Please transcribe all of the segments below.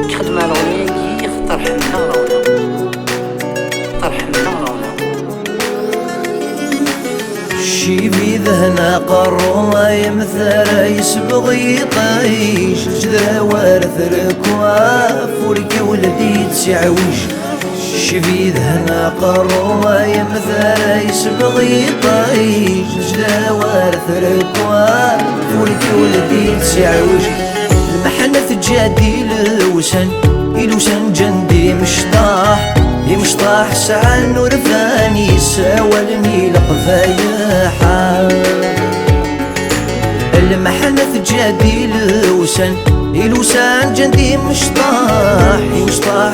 خدمة الغنية كي خطر حنا راونا خطر حنا راونا شي في ذهنا قرو ما يمثل يسبغ يطيش جدرا وارث الكواف ولك ولدي تسعويش شي في ذهنا قرو ما يمثل يسبغ يطيش جدرا وارث الكواف ولك ولدي تسعويش المحنة تجادي الوسن جندي مشطاح مشطاح ساعة النور فاني ساولني لقفايحة المحنة تجادي الوسن جندي مشطاح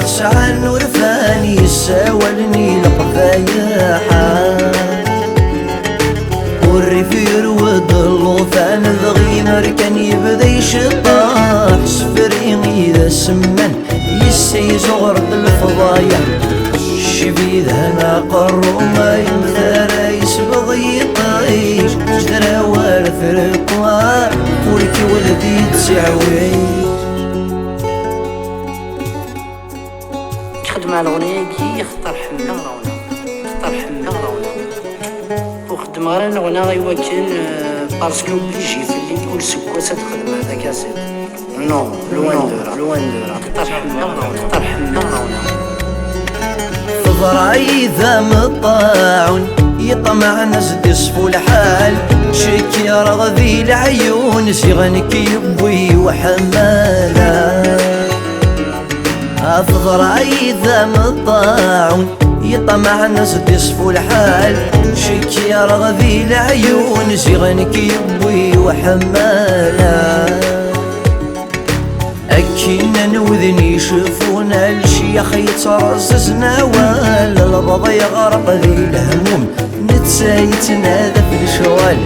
ساعة النور فاني ساولني لقفايحة والريف يروض اللوفان ضغيمر كان يبدا يشطاح سفري إذا سمن يسي زغرد الفضايا شبي ذهنا قرو ما يمثال يسبغ يطيش جدرا وارث الكوار ولك ولدي تسعويش خدمة الغنية كي خطر حنا راونا خطر حنا راونا وخدم غير الغنى غيوا كان باسكو بيجي في اللي كل سكوة تخدم هذاك اسيد نو لوان دورا خطر حنا راونا خطر حنا راونا فضراي ذا مطاعون يطمع ناس يصفو الحال شكي رغذي العيون سيغنك يبوي وحمالا فضراي ذا مطاعون يطمع ناس يصفو الحال شكي رغذي العيون سيغنك يبوي وحمالا أكينا نوذني يشوفونا الشيخ يترززنا ولا البضا يغرق ذي الهموم نتسايتنا ذا في الشوال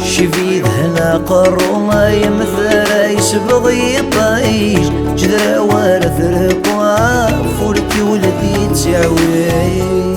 شفي ذهنا قرو ما يمثل يسبغ يطيش جدرا وارث الكواف ولك ولدي تسعويش